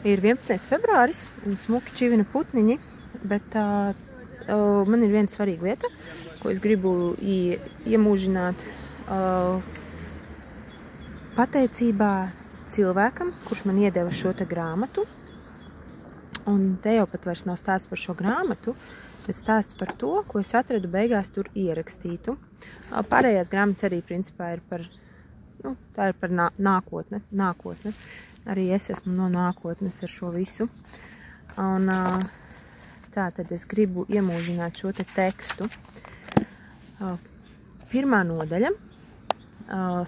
Ir 11. februāris un smuki čivina putniņi, bet man ir viena svarīga lieta, ko es gribu iemūžināt pateicībā cilvēkam, kurš man iedeva šo te grāmatu. Un te jau pat vairs nav stāsts par šo grāmatu, bet stāsts par to, ko es atradu beigās tur ierakstītu. Pārējās grāmatas arī principā ir par, tā ir par nākotne. Arī es esmu no nākotnes ar šo visu. Un tā tad es gribu iemūžināt šo te tekstu. Pirmā nodaļa.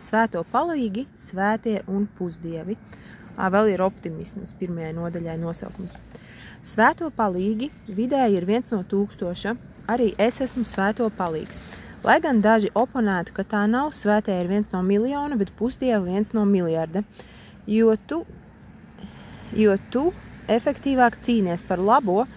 Svēto palīgi, svētie un pusdievi. Vēl ir optimisms pirmajai nodaļai nosaukums. Svēto palīgi vidēji ir 1 no 1000, arī es esmu svēto palīgs. Lai gan daži oponētu, ka tā nav, svētie ir 1 no 1 000 000, bet pusdievi 1 no 1 miljarda. Jo tu efektīvāk cīnies par labo,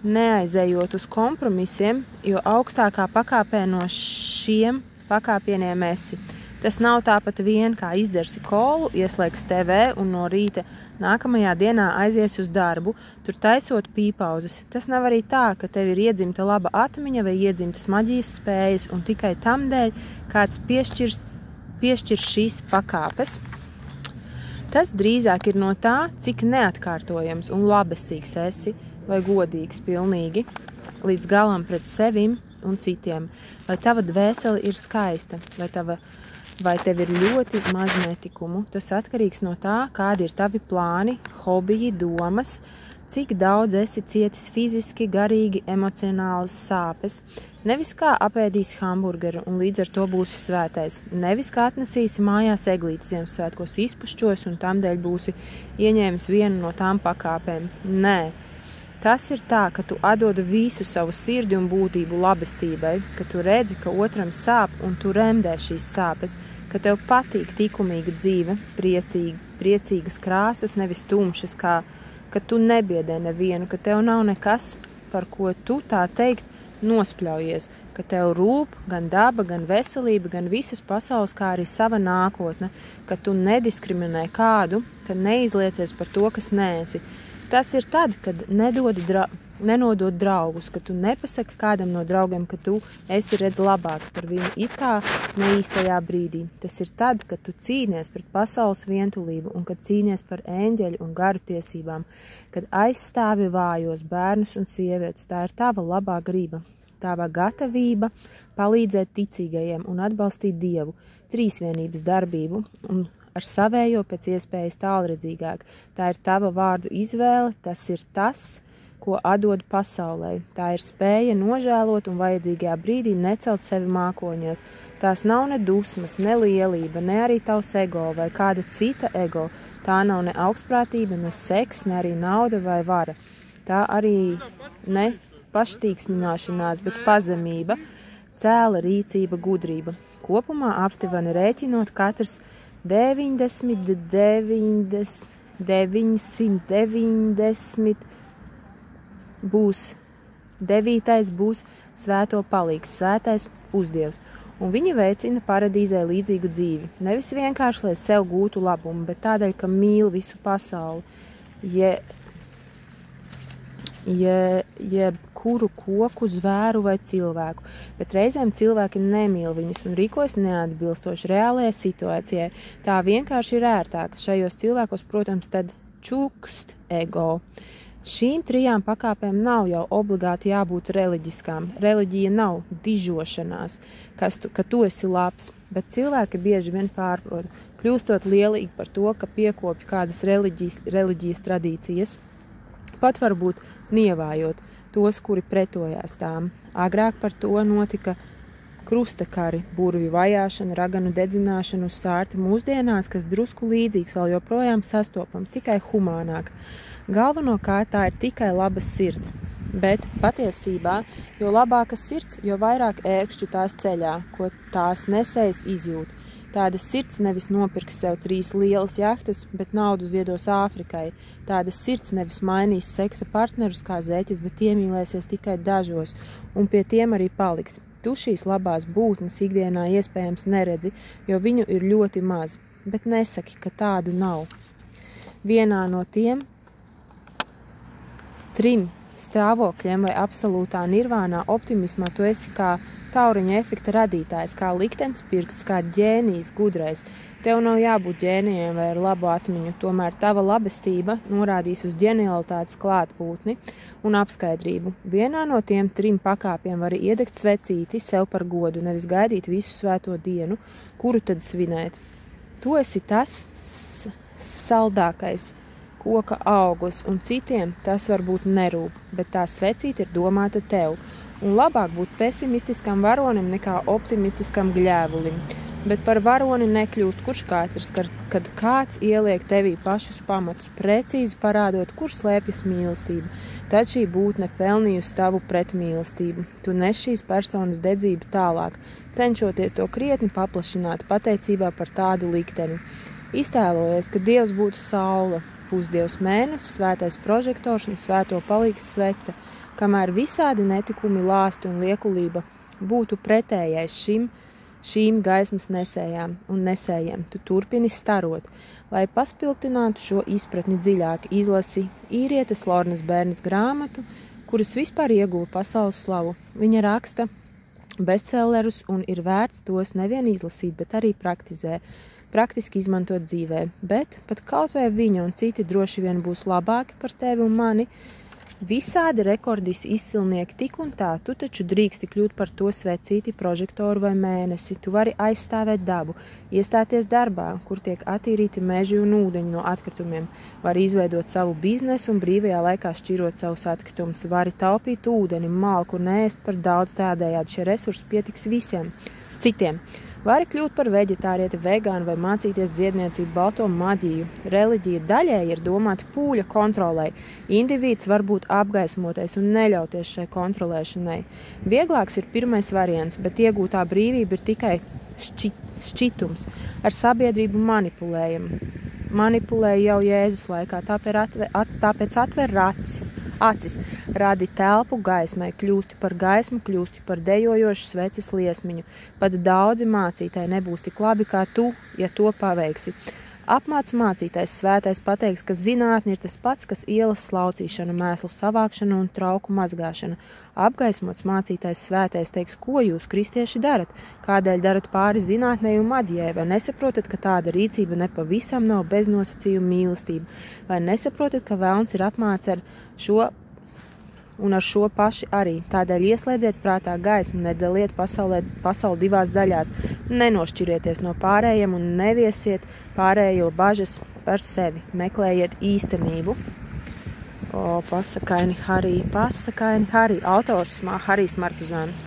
neaizējot uz kompromisiem, jo augstākā pakāpē no šiem pakāpieniem esi. Tas nav tāpat vien, kā izdzersi kolu, ieslēgs TV un no rīta nākamajā dienā aizies uz darbu, tur taisot pīpauzes. Tas nav arī tā, ka tev ir iedzimta laba atmiņa vai iedzimtas maģijas spējas, un tikai tam dēļ kāds piešķir šīs pakāpes. Tas drīzāk ir no tā, cik neatkārtojams un labestīgs esi, vai godīgs pilnīgi, līdz galam pret sevim un citiem. Vai tava dvēsele ir skaista, vai tev ir ļoti maz netikumu. Tas atkarīgs no tā, kādi ir tavi plāni, hobiji, domas, cik daudz esi cietis fiziski, garīgi, emocionālas sāpes. Nevis kā apēdīsi hamburgeru un līdz ar to būsi svētais. Nevis kā atnesīsi mājās eglītes Ziemassvētkos izpušķos un tamdēļ būsi ieņēmis vienu no tām pakāpēm. Nē, tas ir tā, ka tu atdod visu savu sirdi un būtību labestībai, ka tu redzi, ka otram sāp un tu remdē šīs sāpes, ka tev patīk likumīga dzīve, priecīgas krāsas, nevis tumšas, ka tu nebiedē nevienu, ka tev nav nekas, par ko tu tā teikt nospļaujies, ka tev rūp gan daba, gan veselība, gan visas pasaules, kā arī sava nākotne, ka tu nediskriminē kādu, ka neizliecies par to, kas neesi. Tas ir tad, kad nenodod draugus, ka tu nepasaki kādam no draugiem, ka tu esi redz labāks par viņu it kā neīstajā brīdī. Tas ir tad, kad tu cīnies pret pasaules vientulību un kad cīnies par ēņģeļu un garu tiesībām, kad aizstāvi vājos bērnus un sievietes. Tā ir tava labā griba, tava gatavība palīdzēt ticīgajiem un atbalstīt Dievu, trīsvienības darbību un ar savējo pēc iespējas tālredzīgāk. Tā ir tava vārdu izvēle, tas ir tas, ko atdod pasaulē. Tā ir spēja nožēlot un vajadzīgajā brīdī necelt sevi mākoņos. Tās nav ne dusmas, ne lielība, ne arī tavs ego vai kāda cita ego. Tā nav ne augstprātība, ne seks, ne arī nauda vai vara. Tā arī ne paštīksmināšanās, bet pazemība, cēla rīcība, gudrība. Kopumā aptuveni rēķinot katrs 990 būs 9. būs svēto palīgs, svētais pusdievs, un viņi veicina paradīzē līdzīgu dzīvi. Nevis vienkārši, lai sev gūtu labumu, bet tādēļ, ka mīl visu pasauli, jebkuru koku, zvēru vai cilvēku, bet reizēm cilvēki nemīl viņus un rīkojas neatbilstoši reālajai situācijai. Tā vienkārši ir ērtāk. Šajos cilvēkos, protams, tad čukst ego. Šīm 3 pakāpēm nav jau obligāti jābūt reliģiskām. Reliģija nav dižošanās, ka tu esi labs, bet cilvēki bieži vien pārprot, kļūstot lielīgi par to, ka piekopja kādas reliģijas tradīcijas, pat varbūt nievājot tos, kuri pretojās tām. Agrāk par to notika krustakari, burvju vajāšana, raganu dedzināšana uz sārti. Mūsdienās, kas drusku līdzīgs, vēl joprojām sastopams, tikai humānāk. Galvenokārt tā ir tikai labas sirds, bet patiesībā, jo labāka sirds, jo vairāk ērkšķu tās ceļā, ko tās nesējs izjūt. Tāda sirds nevis nopirks sev 3 lielas jahtas, bet naudu ziedos Āfrikai. Tāda sirds nevis mainīs seksa partnerus kā zeķis, bet iemīlēsies tikai dažos, un pie tiem arī paliks. Tu šīs labās būtnes ikdienā iespējams neredzi, jo viņu ir ļoti maz, bet nesaki, ka tādu nav. Vienā no tiem 3 stāvokļiem vai absolūtā nirvānā optimismā tu esi kā tauriņa efekta radītājs, kā liktenspirksts, kā ģēnijs, gudrais. Tev nav jābūt ģēnijiem vai ar labu atmiņu, tomēr tava labestība norādīs uz ģenialitātes klātbūtni un apskaidrību. Vienā no tiem 3 pakāpiem vari iedegt svecīti sev par godu, nevis gaidīt visu svēto dienu, kuru tad svinēt. Tu esi tas saldākais koka auglis, un citiem tas varbūt nerūp, bet tā svecīte ir domāta tev. Un labāk būt pesimistiskam varonim nekā optimistiskam gļēvulim. Bet par varoni nekļūst kurš katrs, kad kāds ieliek tevī pašus pamatus, precīzi parādot, kur slēpjas mīlestība. Tad šī būtne pelnījusi tavu pretmīlestību. Tu nes šīs personas dedzību tālāk, cenšoties to krietni paplašināt pateicībā par tādu likteni. Iztēlojies, ka Dievs būtu saule, pusdievs mēnesis, svētais prožektors un svēto palīgs svece, kamēr visādi netikumi, lāsti un liekulība būtu pretējais šīm gaismas nesējām un nesējiem. Tu turpini starot, lai paspilgtinātu šo izpratni dziļāk, izlasi īrietes Lornas Bērnas grāmatu, kuras vispār ieguva pasaules slavu. Viņa raksta bestsellerus un ir vērts tos nevien izlasīt, bet arī praktiski izmantot dzīvē. Bet pat kaut vai viņa un citi droši vien būs labāki par tevi un mani, visādi rekordisi izcilnieki tik un tā, tu taču drīksti kļūt par to svecīti, prožektoru vai mēnesi. Tu vari aizstāvēt dabu, iestāties darbā, kur tiek attīrīti meži un ūdeņi no atkritumiem. Vari izveidot savu biznesu un brīvajā laikā šķirot savus atkritumus. Vari taupīt ūdeni, malku un ēst par daudz, tādējādi šie resursi pietiks visiem citiem. Vari kļūt par veģetārieti, vegānu vai mācīties dziedniecību, balto maģiju. Reliģija daļēji ir domāta pūļa kontrolei. Indivīds var būt apgaismotais un neļauties šai kontrolēšanai. Vieglāks ir pirmais variants, bet iegūtā brīvība ir tikai šķitums. Ar sabiedrību manipulēja jau Jēzus laikā, tāpēc atver acis, radi telpu gaismai, kļūsti par gaismu, kļūsti par dejojošu sveces liesmiņu. Pat daudzi mācītāji nebūs tik labi kā tu, ja to paveiksi. Apmāc mācītājs svētais pateiks, ka zinātne ir tas pats, kas ielas slaucīšana, mēslu savākšana un trauku mazgāšana. Apgaismots mācītājs svētais teiks, ko jūs, kristieši, darat? Kādēļ darat pāri zinātnei un maģijai? Vai nesaprotat, ka tāda rīcība nepavisam nav bez nosacījuma mīlestība? Vai nesaprotat, ka velns ir apmāts ar šo un ar šo paši arī? Tādēļ ieslēdziet prātā gaismu, nedaliet pasauli divās daļās, nenošķirieties no pārējiem un neviesiet pārējo bažas par sevi. Meklējiet īstenību. Pasakaini Harī, autors Harijs Martuzāns.